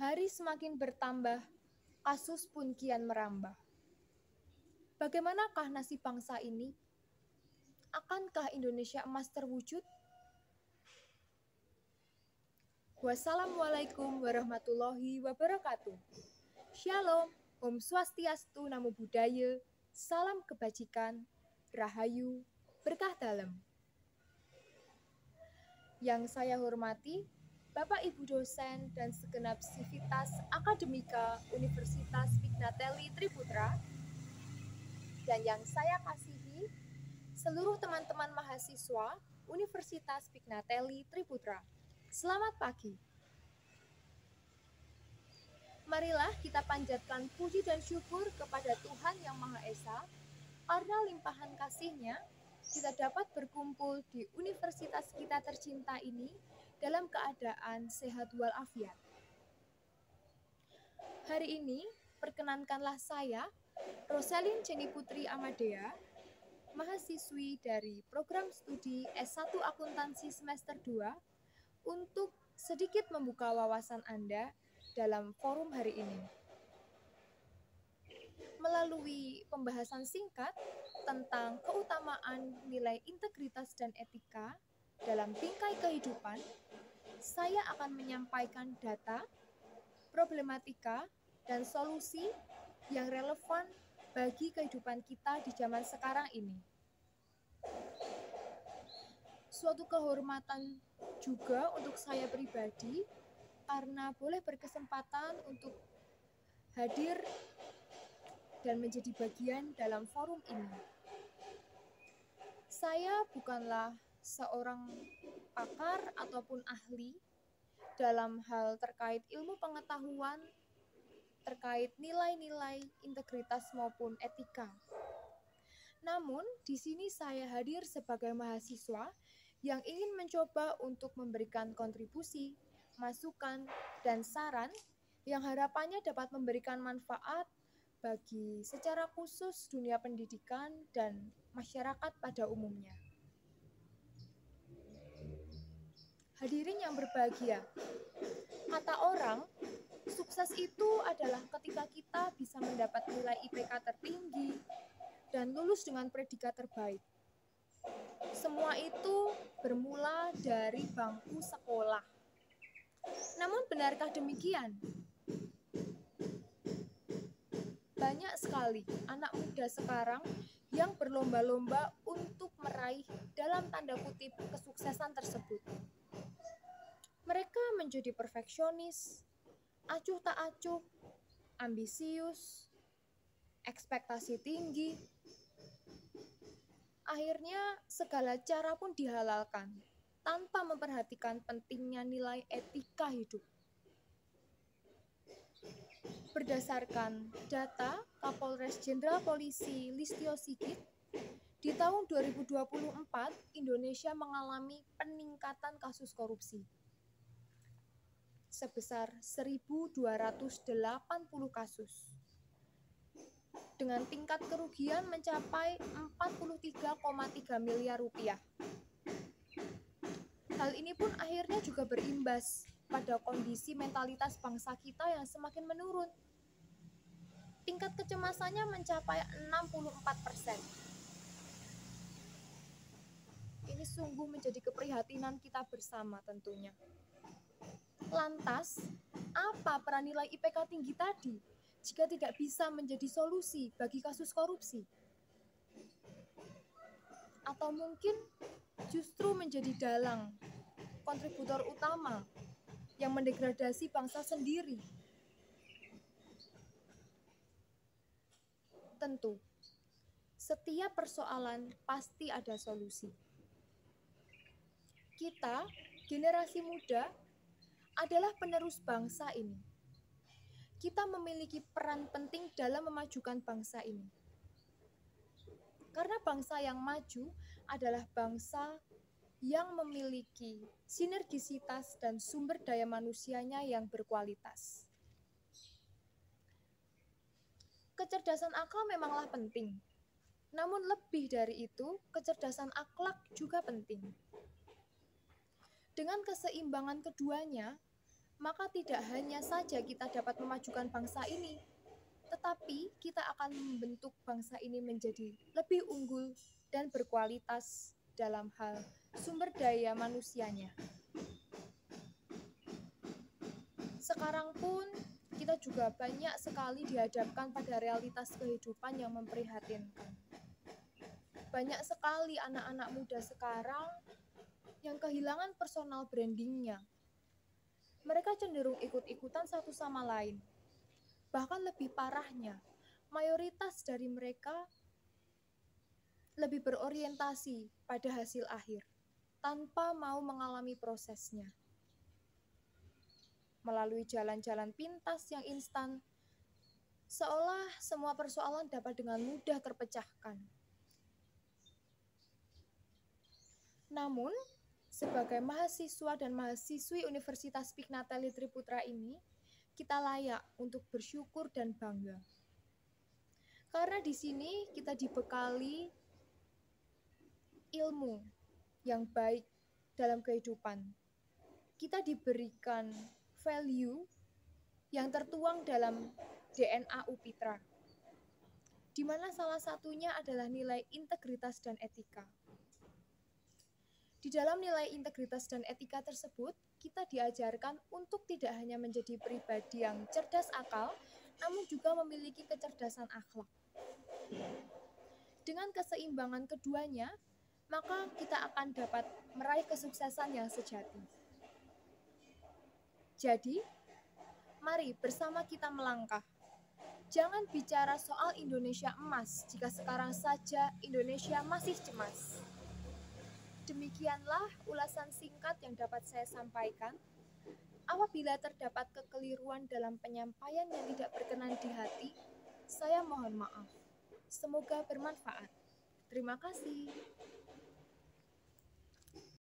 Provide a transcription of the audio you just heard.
Hari semakin bertambah, kasus pun kian merambah. Bagaimanakah nasib bangsa ini? Akankah Indonesia emas terwujud? Wassalamualaikum warahmatullahi wabarakatuh. Shalom, Om Swastiastu, Namo Buddhaya, salam kebajikan, rahayu, berkah dalam. Yang saya hormati, Bapak Ibu dosen dan segenap sivitas akademika Universitas Pignatelli Triputra, dan yang saya kasihi, seluruh teman-teman mahasiswa Universitas Pignatelli Triputra. Selamat pagi. Marilah kita panjatkan puji dan syukur kepada Tuhan Yang Maha Esa, karena limpahan kasih-Nya, kita dapat berkumpul di universitas kita tercinta ini dalam keadaan sehat walafiat. Hari ini, perkenankanlah saya, Rosalyn Jenny Putri Amadea, mahasiswi dari program studi S1 Akuntansi semester 2, untuk sedikit membuka wawasan Anda dalam forum hari ini. Melalui pembahasan singkat tentang keutamaan nilai integritas dan etika dalam bingkai kehidupan, saya akan menyampaikan data, problematika, dan solusi yang relevan bagi kehidupan kita di zaman sekarang ini. Suatu kehormatan juga untuk saya pribadi karena boleh berkesempatan untuk hadir dan menjadi bagian dalam forum ini. Saya bukanlah seorang pakar ataupun ahli dalam hal terkait ilmu pengetahuan, terkait nilai-nilai integritas maupun etika. Namun, di sini saya hadir sebagai mahasiswa yang ingin mencoba untuk memberikan kontribusi, masukan, dan saran yang harapannya dapat memberikan manfaat bagi secara khusus dunia pendidikan dan masyarakat pada umumnya. Hadirin yang berbahagia, kata orang, sukses itu adalah ketika kita bisa mendapat nilai IPK tertinggi dan lulus dengan predikat terbaik. Semua itu bermula dari bangku sekolah. Namun benarkah demikian? Banyak sekali anak muda sekarang yang berlomba-lomba untuk meraih dalam tanda kutip kesuksesan tersebut. Mereka menjadi perfeksionis, acuh tak acuh, ambisius, ekspektasi tinggi. Akhirnya segala cara pun dihalalkan tanpa memperhatikan pentingnya nilai etika hidup. Berdasarkan data Kapolres Jenderal Polisi Listio Sigit, di tahun 2024 Indonesia mengalami peningkatan kasus korupsi sebesar 1.280 kasus dengan tingkat kerugian mencapai 43,3 miliar rupiah. Hal ini pun akhirnya juga berimbas pada kondisi mentalitas bangsa kita yang semakin menurun. Tingkat kecemasannya mencapai 64%. Ini sungguh menjadi keprihatinan kita bersama tentunya. Lantas, apa peran nilai IPK tinggi tadi jika tidak bisa menjadi solusi bagi kasus korupsi? Atau mungkin justru menjadi dalang, kontributor utama yang mendegradasi bangsa sendiri? Tentu, setiap persoalan pasti ada solusi. Kita, generasi muda, adalah penerus bangsa ini. Kita memiliki peran penting dalam memajukan bangsa ini. Karena bangsa yang maju adalah bangsa yang memiliki sinergisitas dan sumber daya manusianya yang berkualitas. Kecerdasan akal memanglah penting. Namun lebih dari itu, kecerdasan akhlak juga penting. Dengan keseimbangan keduanya, maka tidak hanya saja kita dapat memajukan bangsa ini, tetapi kita akan membentuk bangsa ini menjadi lebih unggul dan berkualitas dalam hal sumber daya manusianya. Sekarang pun kita juga banyak sekali dihadapkan pada realitas kehidupan yang memprihatinkan. Banyak sekali anak-anak muda sekarang yang kehilangan personal brandingnya. Mereka cenderung ikut-ikutan satu sama lain. Bahkan lebih parahnya, mayoritas dari mereka lebih berorientasi pada hasil akhir, tanpa mau mengalami prosesnya. Melalui jalan-jalan pintas yang instan, seolah semua persoalan dapat dengan mudah terpecahkan. Namun, sebagai mahasiswa dan mahasiswi Universitas Pignatelli Triputra ini, kita layak untuk bersyukur dan bangga. Karena di sini kita dibekali ilmu yang baik dalam kehidupan. Kita diberikan value yang tertuang dalam DNA UPITRA, di mana salah satunya adalah nilai integritas dan etika. Di dalam nilai integritas dan etika tersebut, kita diajarkan untuk tidak hanya menjadi pribadi yang cerdas akal, namun juga memiliki kecerdasan akhlak. Dengan keseimbangan keduanya, maka kita akan dapat meraih kesuksesan yang sejati. Jadi, mari bersama kita melangkah. Jangan bicara soal Indonesia emas jika sekarang saja Indonesia masih cemas. Demikianlah ulasan singkat yang dapat saya sampaikan. Apabila terdapat kekeliruan dalam penyampaian yang tidak berkenan di hati, saya mohon maaf. Semoga bermanfaat. Terima kasih.